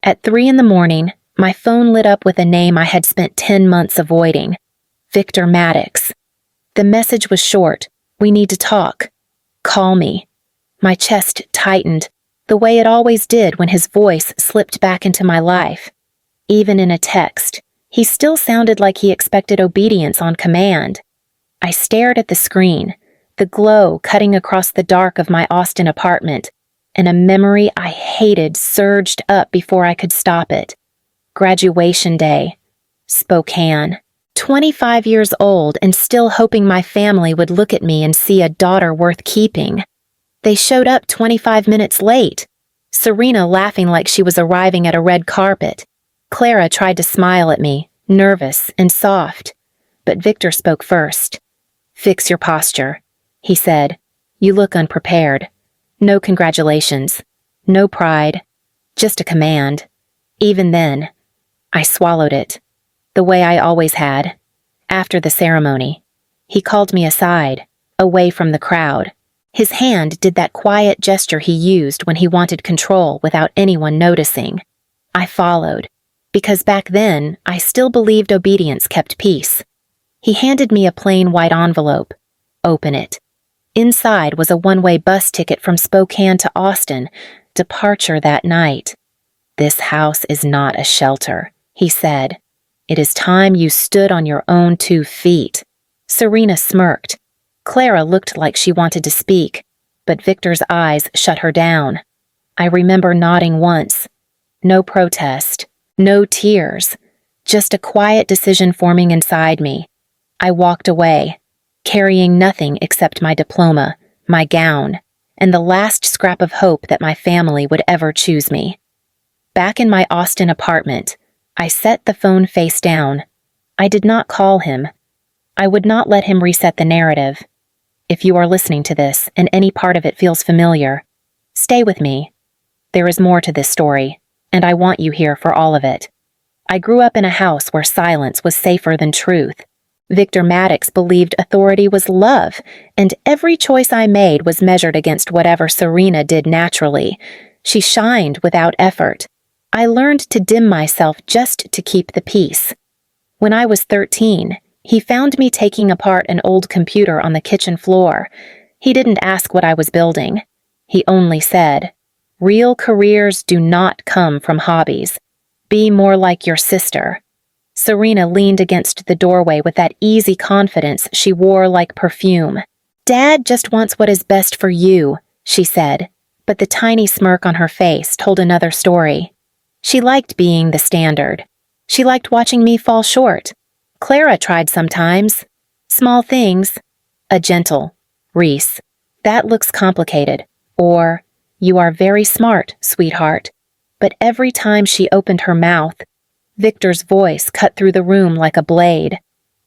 At 3 in the morning, my phone lit up with a name I had spent 10 months avoiding. Victor Maddox. The message was short. We need to talk. Call me. My chest tightened, the way it always did when his voice slipped back into my life. Even in a text, he still sounded like he expected obedience on command. I stared at the screen, the glow cutting across the dark of my Austin apartment, and a memory I hated surged up before I could stop it. Graduation day. Spokane. 25 years old and still hoping my family would look at me and see a daughter worth keeping. They showed up 25 minutes late, Serena laughing like she was arriving at a red carpet. Clara tried to smile at me, nervous and soft, but Victor spoke first. "Fix your posture," he said. "You look unprepared. No congratulations. No pride. Just a command." Even then, I swallowed it, the way I always had. After the ceremony, he called me aside, away from the crowd. His hand did that quiet gesture he used when he wanted control without anyone noticing. I followed, because back then I still believed obedience kept peace. He handed me a plain white envelope. Open it. Inside was a one-way bus ticket from Spokane to Austin, departure that night. "This house is not a shelter," he said. "It is time you stood on your own 2 feet. Serena smirked. Clara looked like she wanted to speak, but Victor's eyes shut her down. I remember nodding once. No protest, no tears, just a quiet decision forming inside me. I walked away, carrying nothing except my diploma, my gown, and the last scrap of hope that my family would ever choose me. Back in my Austin apartment, I set the phone face down. I did not call him. I would not let him reset the narrative. If you are listening to this and any part of it feels familiar, stay with me. There is more to this story, and I want you here for all of it. I grew up in a house where silence was safer than truth. Victor Maddox believed authority was love, and every choice I made was measured against whatever Serena did naturally. She shined without effort. I learned to dim myself just to keep the peace. When I was 13, he found me taking apart an old computer on the kitchen floor. He didn't ask what I was building. He only said, "Real careers do not come from hobbies. Be more like your sister." Serena leaned against the doorway with that easy confidence she wore like perfume. "Dad just wants what is best for you," she said, but the tiny smirk on her face told another story. She liked being the standard. She liked watching me fall short. Clara tried sometimes. Small things. A gentle, "Reese, that looks complicated," or, "You are very smart, sweetheart." But every time she opened her mouth, Victor's voice cut through the room like a blade.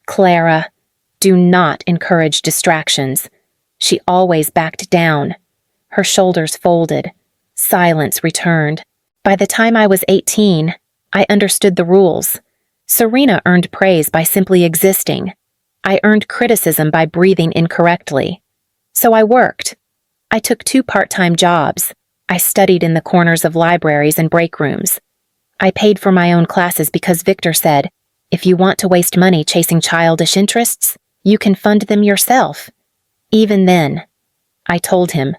"Clara, do not encourage distractions." She always backed down. Her shoulders folded. Silence returned. By the time I was 18, I understood the rules. Serena earned praise by simply existing. I earned criticism by breathing incorrectly. So I worked. I took 2 part-time jobs. I studied in the corners of libraries and break rooms. I paid for my own classes because Victor said, "If you want to waste money chasing childish interests, you can fund them yourself." Even then, I told him,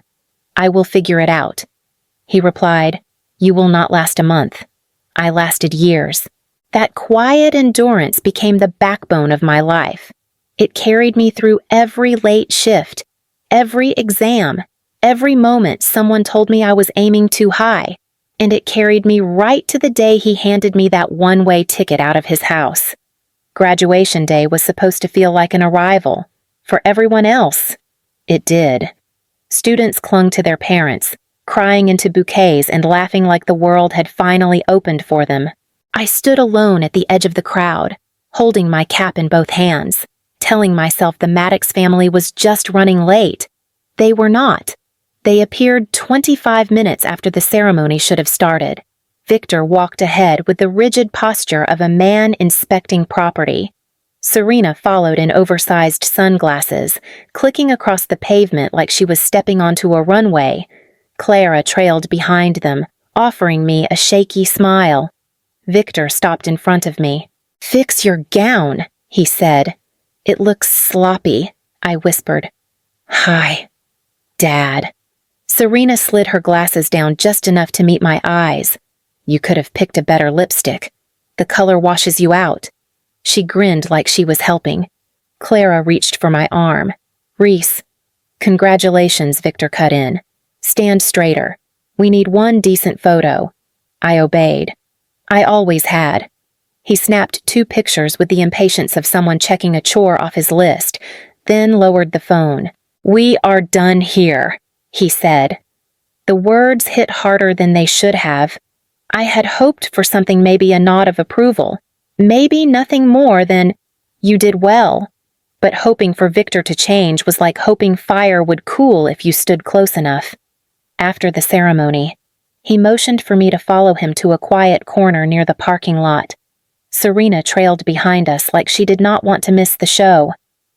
"I will figure it out." He replied, "You will not last a month." I lasted years. That quiet endurance became the backbone of my life. It carried me through every late shift, every exam, every moment someone told me I was aiming too high, and it carried me right to the day he handed me that one-way ticket out of his house. Graduation day was supposed to feel like an arrival. For everyone else, it did. Students clung to their parents, crying into bouquets and laughing like the world had finally opened for them. I stood alone at the edge of the crowd, holding my cap in both hands, telling myself the Maddox family was just running late. They were not. They appeared 25 minutes after the ceremony should have started. Victor walked ahead with the rigid posture of a man inspecting property. Serena followed in oversized sunglasses, clicking across the pavement like she was stepping onto a runway. Clara trailed behind them, offering me a shaky smile. Victor stopped in front of me. "Fix your gown," he said. "It looks sloppy," I whispered. "Hi, Dad." Serena slid her glasses down just enough to meet my eyes. "You could have picked a better lipstick. The color washes you out." She grinned like she was helping. Clara reached for my arm. "Reese." "Congratulations," Victor cut in. "Stand straighter. We need one decent photo." I obeyed. I always had. He snapped 2 pictures with the impatience of someone checking a chore off his list, then lowered the phone. "We are done here," he said. The words hit harder than they should have. I had hoped for something, maybe a nod of approval, maybe nothing more than, "You did well." But hoping for Victor to change was like hoping fire would cool if you stood close enough. After the ceremony, he motioned for me to follow him to a quiet corner near the parking lot. Serena trailed behind us like she did not want to miss the show.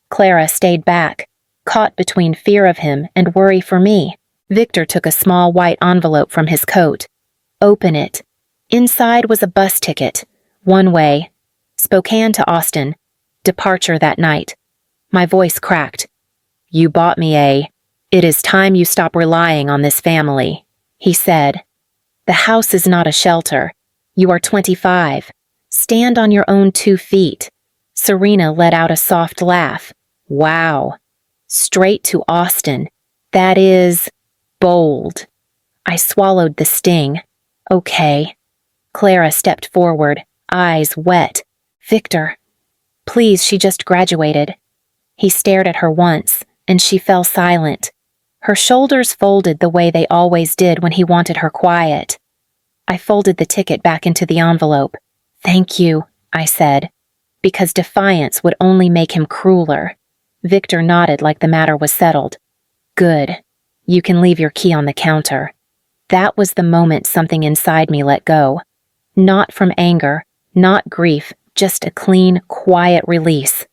Clara stayed back, caught between fear of him and worry for me. Victor took a small white envelope from his coat. "Open it." Inside was a bus ticket. One way. Spokane to Austin. Departure that night. My voice cracked. "You bought me a... It is time you stop relying on this family," he said. "The house is not a shelter. You are 25. Stand on your own 2 feet. Serena let out a soft laugh. "Wow. Straight to Austin. That is... bold." I swallowed the sting. "Okay." Clara stepped forward, eyes wet. "Victor." "Please, she just graduated." He stared at her once, and she fell silent. Her shoulders folded the way they always did when he wanted her quiet. I folded the ticket back into the envelope. "Thank you," I said, because defiance would only make him crueler. Victor nodded like the matter was settled. "Good. You can leave your key on the counter." That was the moment something inside me let go. Not from anger, not grief, just a clean, quiet release.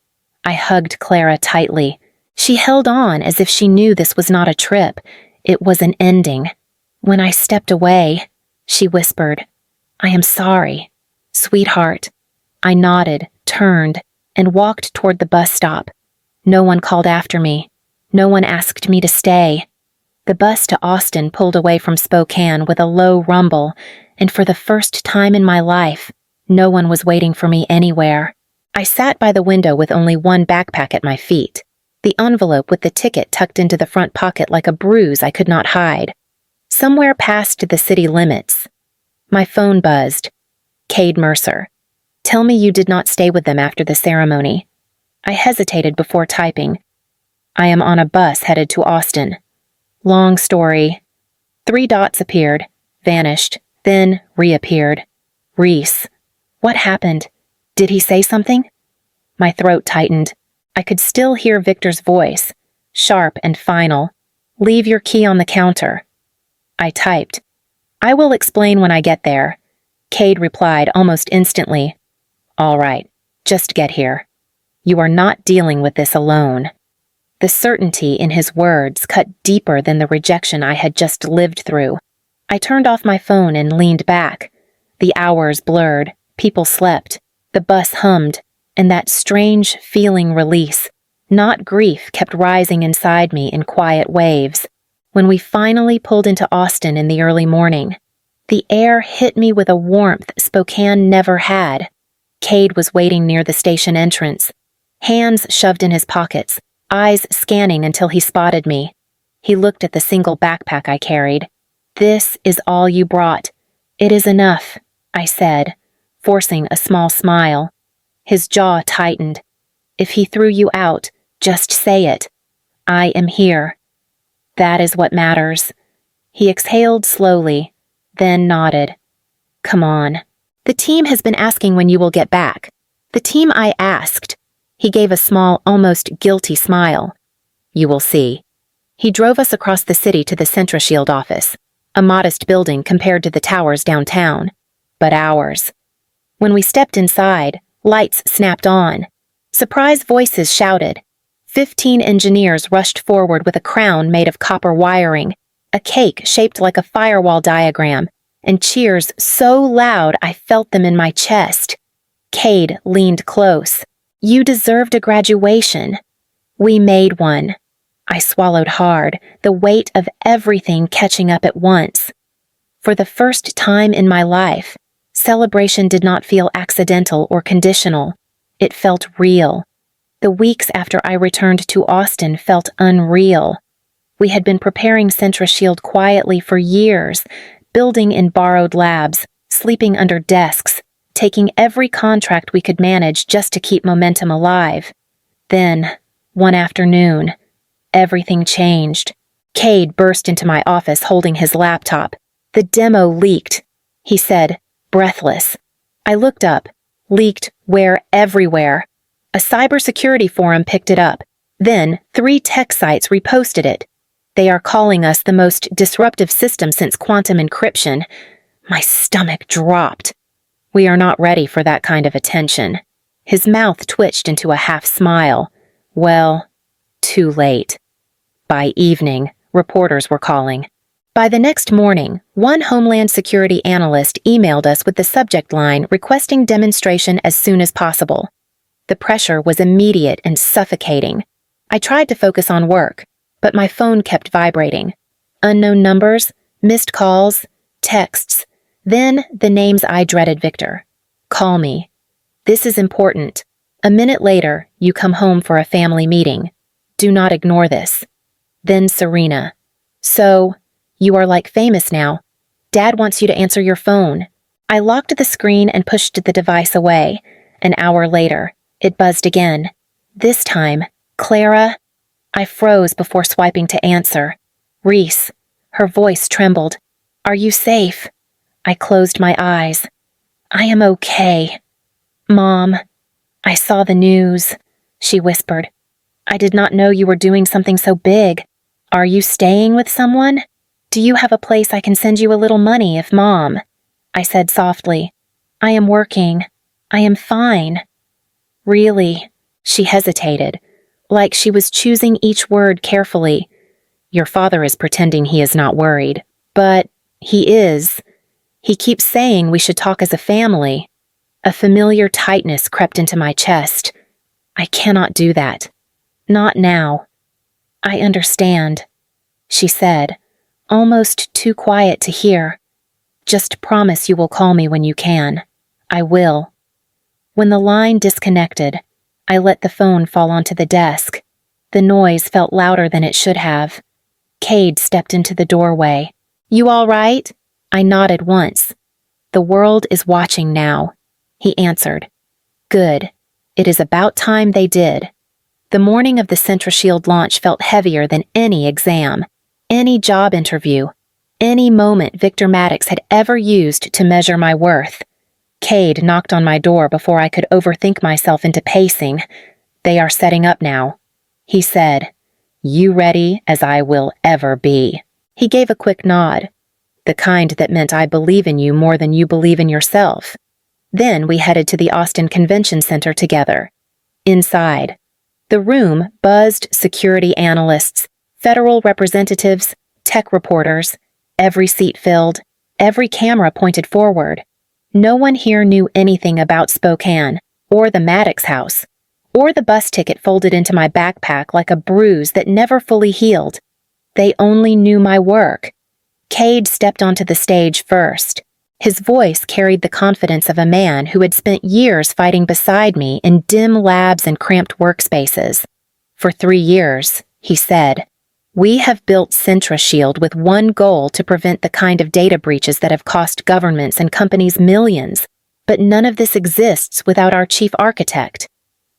I hugged Clara tightly. She held on as if she knew this was not a trip. It was an ending. When I stepped away, she whispered, "I am sorry, sweetheart." I nodded, turned, and walked toward the bus stop. No one called after me. No one asked me to stay. The bus to Austin pulled away from Spokane with a low rumble, and for the first time in my life, no one was waiting for me anywhere. I sat by the window with only one backpack at my feet, the envelope with the ticket tucked into the front pocket like a bruise I could not hide. Somewhere past the city limits. My phone buzzed. "Cade Mercer. Tell me you did not stay with them after the ceremony." I hesitated before typing. "I am on a bus headed to Austin." Long story. 3 dots appeared, vanished, then reappeared. "Reese. What happened? Did he say something?" My throat tightened. I could still hear Victor's voice, sharp and final. "Leave your key on the counter." I typed. "I will explain when I get there." Cade replied almost instantly. "All right, just get here. You are not dealing with this alone." The certainty in his words cut deeper than the rejection I had just lived through. I turned off my phone and leaned back. The hours blurred, people slept, the bus hummed, and that strange feeling release, not grief, kept rising inside me in quiet waves. When we finally pulled into Austin in the early morning, the air hit me with a warmth Spokane never had. Cade was waiting near the station entrance, hands shoved in his pockets, eyes scanning until he spotted me. He looked at the single backpack I carried. "This is all you brought. It is enough," I said, forcing a small smile. His jaw tightened. "If he threw you out, just say it. I am here. That is what matters." He exhaled slowly, then nodded. "Come on. The team has been asking when you will get back." "The team I asked." He gave a small, almost guilty smile. "You will see." He drove us across the city to the CentraShield office, a modest building compared to the towers downtown, but ours. When we stepped inside, lights snapped on. Surprise voices shouted. 15 engineers rushed forward with a crown made of copper wiring, a cake shaped like a firewall diagram, and cheers so loud I felt them in my chest. Cade leaned close. "You deserved a graduation." "We made one." I swallowed hard, the weight of everything catching up at once. For the first time in my life, celebration did not feel accidental or conditional. It felt real. The weeks after I returned to Austin felt unreal. We had been preparing CentraShield quietly for years, building in borrowed labs, sleeping under desks, taking every contract we could manage just to keep momentum alive. Then, one afternoon, everything changed. Cade burst into my office holding his laptop. "The demo leaked," he said, breathless. I looked up. Leaked where? Everywhere. A cybersecurity forum picked it up. Then 3 tech sites reposted it. "They are calling us the most disruptive system since quantum encryption." My stomach dropped. "We are not ready for that kind of attention." His mouth twitched into a half smile. Well, too late. By evening, reporters were calling. By the next morning, one Homeland Security analyst emailed us with the subject line requesting demonstration as soon as possible. The pressure was immediate and suffocating. I tried to focus on work, but my phone kept vibrating. Unknown numbers, missed calls, texts, then the names I dreaded. "Victor, call me. This is important. A minute later, you come home for a family meeting. Do not ignore this." Then Serena. "So, you are like famous now. Dad wants you to answer your phone." I locked the screen and pushed the device away. An hour later, it buzzed again. This time, "Clara?" I froze before swiping to answer. "Reese." Her voice trembled. "Are you safe?" I closed my eyes. "I am okay." "Mom, I saw the news," she whispered. "I did not know you were doing something so big. Are you staying with someone? Do you have a place I can send you a little money if Mom?" I said softly. "I am working. I am fine." "Really?" She hesitated, like she was choosing each word carefully. "Your father is pretending he is not worried, but he is. He keeps saying we should talk as a family." A familiar tightness crept into my chest. "I cannot do that. Not now." "I understand," she said, almost too quiet to hear. "Just promise you will call me when you can." "I will." When the line disconnected, I let the phone fall onto the desk. The noise felt louder than it should have. Cade stepped into the doorway. "You all right?" I nodded once. "The world is watching now," he answered. "Good. It is about time they did." The morning of the CentraShield launch felt heavier than any exam, any job interview, any moment Victor Maddox had ever used to measure my worth. Cade knocked on my door before I could overthink myself into pacing. "They are setting up now," he said. "You ready as I will ever be." He gave a quick nod, the kind that meant I believe in you more than you believe in yourself. Then we headed to the Austin Convention Center together. Inside, the room buzzed security analysts, federal representatives, tech reporters, every seat filled, every camera pointed forward. No one here knew anything about Spokane, or the Maddox house, or the bus ticket folded into my backpack like a bruise that never fully healed. They only knew my work. Cade stepped onto the stage first. His voice carried the confidence of a man who had spent years fighting beside me in dim labs and cramped workspaces. "For 3 years," he said, "we have built CentraShield with one goal to prevent the kind of data breaches that have cost governments and companies millions, but none of this exists without our chief architect."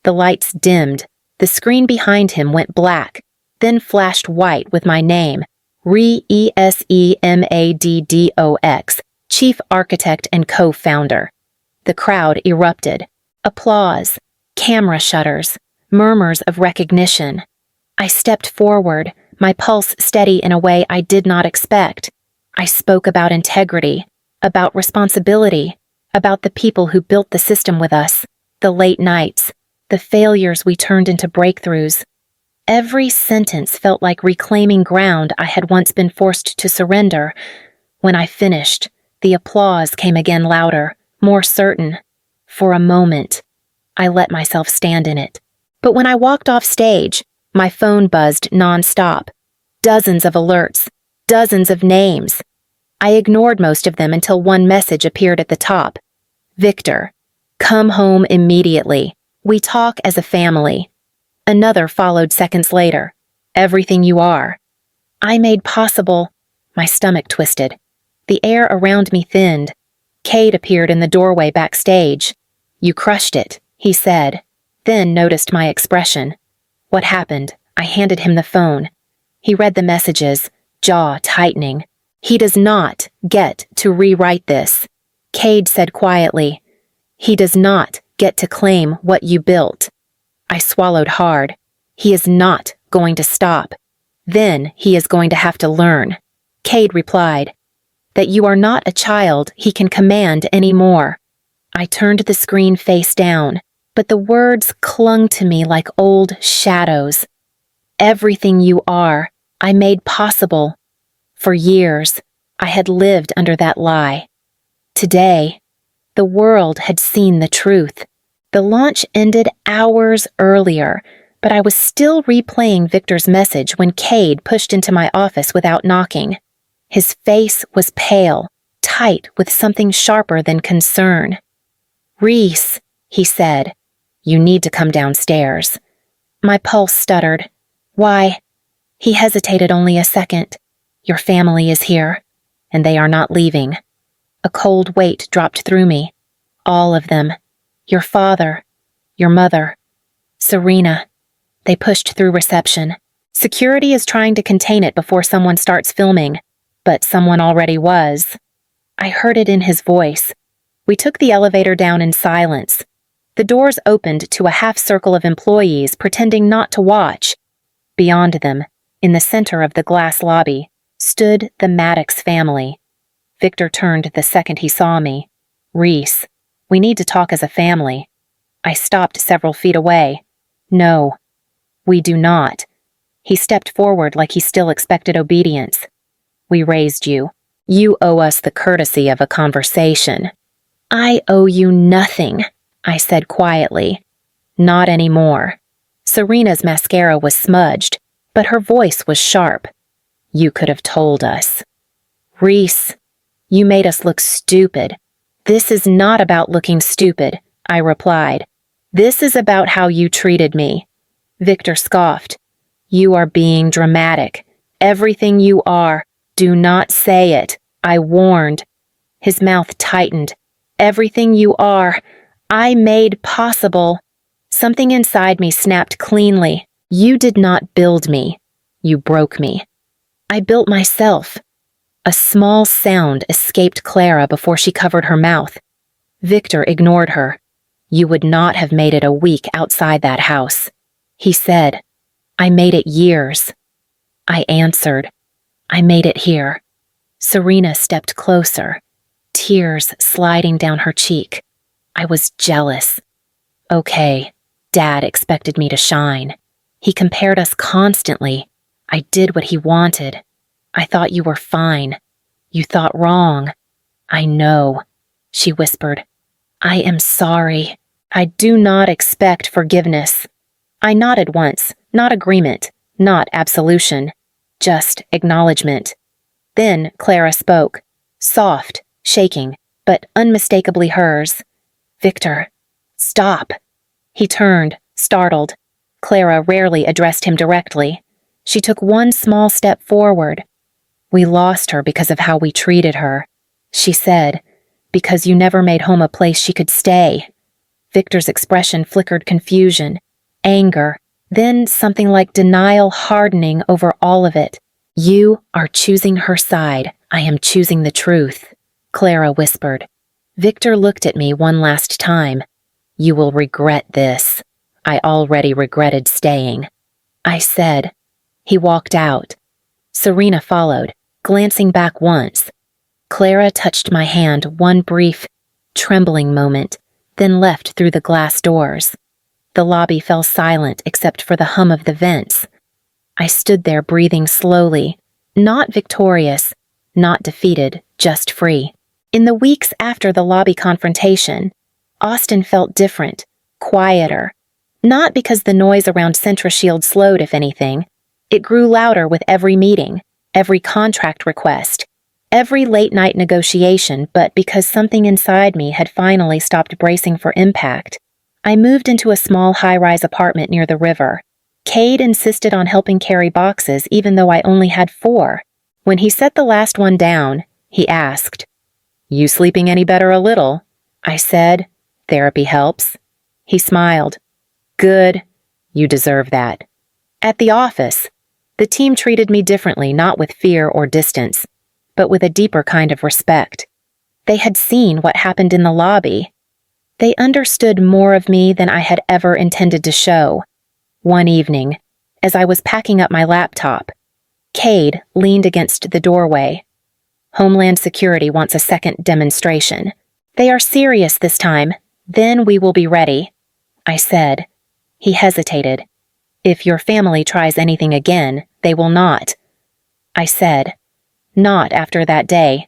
The lights dimmed. The screen behind him went black, then flashed white with my name, Resemaddox, Chief Architect and Co-Founder. The crowd erupted. Applause, camera shutters, murmurs of recognition. I stepped forward, my pulse steady in a way I did not expect. I spoke about integrity, about responsibility, about the people who built the system with us, the late nights, the failures we turned into breakthroughs. Every sentence felt like reclaiming ground I had once been forced to surrender. When I finished, The applause came again louder, more certain. For a moment, I let myself stand in it. But when I walked off stage, my phone buzzed nonstop. Dozens of alerts, dozens of names. I ignored most of them until one message appeared at the top. Victor, come home immediately. We talk as a family. Another followed seconds later. Everything you are. I made possible. My stomach twisted. The air around me thinned. Cade appeared in the doorway backstage. You crushed it, he said, then noticed my expression. What happened? I handed him the phone. He read the messages, jaw tightening. He does not get to rewrite this, Cade said quietly. He does not get to claim what you built. I swallowed hard. He is not going to stop. Then he is going to have to learn. Cade replied, that you are not a child he can command anymore. I turned the screen face down, but the words clung to me like old shadows. Everything you are, I made possible. For years, I had lived under that lie. Today, the world had seen the truth. The launch ended hours earlier, but I was still replaying Victor's message when Cade pushed into my office without knocking. His face was pale, tight with something sharper than concern. Reese, he said, you need to come downstairs. My pulse stuttered. Why? He hesitated only a second. Your family is here, and they are not leaving. A cold weight dropped through me. All of them. Your father, your mother, Serena. They pushed through reception. Security is trying to contain it before someone starts filming, but someone already was. I heard it in his voice. We took the elevator down in silence. The doors opened to a half-circle of employees pretending not to watch. Beyond them, in the center of the glass lobby, stood the Maddox family. Victor turned the second he saw me. Reese, we need to talk as a family. I stopped several feet away. No, we do not. He stepped forward like he still expected obedience. We raised you. You owe us the courtesy of a conversation. I owe you nothing, I said quietly. Not anymore. Serena's mascara was smudged, but her voice was sharp. You could have told us. Reese, you made us look stupid. This is not about looking stupid, I replied. This is about how you treated me. Victor scoffed. You are being dramatic. Everything you are. Do not say it. I warned. His mouth tightened. Everything you are, I made possible. Something inside me snapped cleanly. You did not build me. You broke me. I built myself. A small sound escaped Clara before she covered her mouth. Victor ignored her. You would not have made it a week outside that house. He said, I made it years. I answered, I made it here. Serena stepped closer, tears sliding down her cheek. I was jealous. Okay, Dad expected me to shine. He compared us constantly. I did what he wanted. I thought you were fine. You thought wrong. I know, she whispered. I am sorry. I do not expect forgiveness. I nodded once, not agreement, not absolution, just acknowledgement. Then Clara spoke, soft, shaking, but unmistakably hers. Victor, stop. He turned, startled. Clara rarely addressed him directly. She took one small step forward. We lost her because of how we treated her, she said, because you never made home a place she could stay. Victor's expression flickered confusion, anger, then something like denial hardening over all of it. You are choosing her side. I am choosing the truth, Clara whispered. Victor looked at me one last time. You will regret this. I already regretted staying. I said. He walked out. Serena followed, glancing back once. Clara touched my hand one brief, trembling moment, then left through the glass doors. The lobby fell silent except for the hum of the vents. I stood there breathing slowly, not victorious, not defeated, just free. In the weeks after the lobby confrontation, Austin felt different, quieter. Not because the noise around CentraShield slowed, if anything. It grew louder with every meeting, every contract request, every late-night negotiation, but because something inside me had finally stopped bracing for impact. I moved into a small high-rise apartment near the river. Cade insisted on helping carry boxes even though I only had 4. When he set the last one down, he asked, "You sleeping any better a little?" I said, "Therapy helps." He smiled. "Good. You deserve that." At the office, the team treated me differently, not with fear or distance, but with a deeper kind of respect. They had seen what happened in the lobby. They understood more of me than I had ever intended to show. One evening, as I was packing up my laptop, Cade leaned against the doorway. "Homeland Security wants a second demonstration. They are serious this time. Then we will be ready," I said. He hesitated. "If your family tries anything again, they will not." I said, "Not after that day."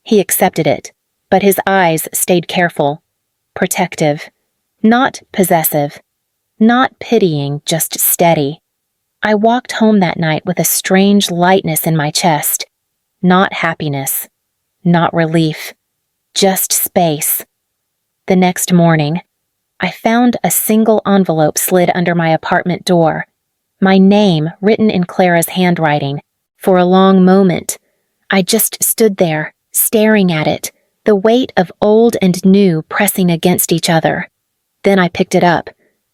He accepted it, but his eyes stayed careful, protective, not possessive, not pitying, just steady. I walked home that night with a strange lightness in my chest. Not happiness, not relief, just space. The next morning, I found a single envelope slid under my apartment door. My name written in Clara's handwriting. For a long moment, I just stood there, staring at it, the weight of old and new pressing against each other. Then I picked it up.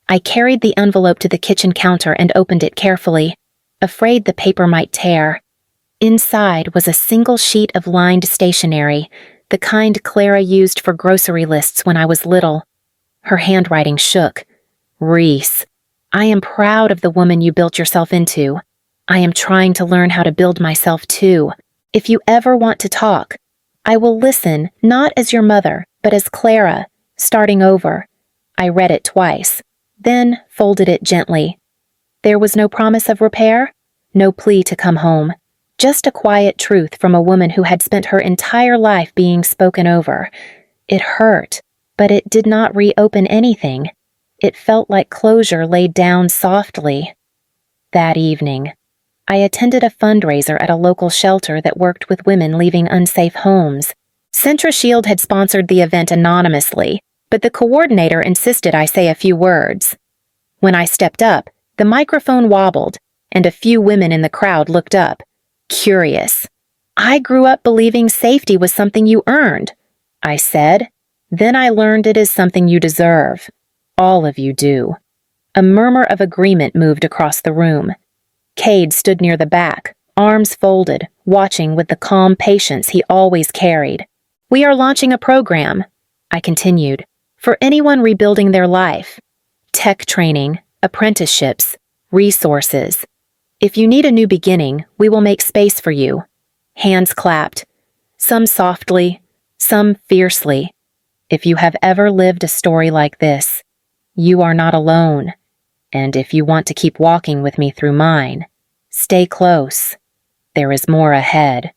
I carried the envelope to the kitchen counter and opened it carefully, afraid the paper might tear. Inside was a single sheet of lined stationery, the kind Clara used for grocery lists when I was little. Her handwriting shook. "Reese, I am proud of the woman you built yourself into. I am trying to learn how to build myself too. If you ever want to talk, I will listen, not as your mother, but as Clara, starting over." I read it twice, then folded it gently. There was no promise of repair, no plea to come home. Just a quiet truth from a woman who had spent her entire life being spoken over. It hurt, but it did not reopen anything. It felt like closure laid down softly. That evening, I attended a fundraiser at a local shelter that worked with women leaving unsafe homes. CentraShield had sponsored the event anonymously, but the coordinator insisted I say a few words. When I stepped up, the microphone wobbled, and a few women in the crowd looked up, curious. "I grew up believing safety was something you earned," I said. "Then I learned it is something you deserve. All of you do." A murmur of agreement moved across the room. Cade stood near the back, arms folded, watching with the calm patience he always carried. "We are launching a program," I continued, "for anyone rebuilding their life. Tech training, apprenticeships, resources. If you need a new beginning, we will make space for you." Hands clapped, some softly, some fiercely. "If you have ever lived a story like this, you are not alone. And if you want to keep walking with me through mine, stay close. There is more ahead."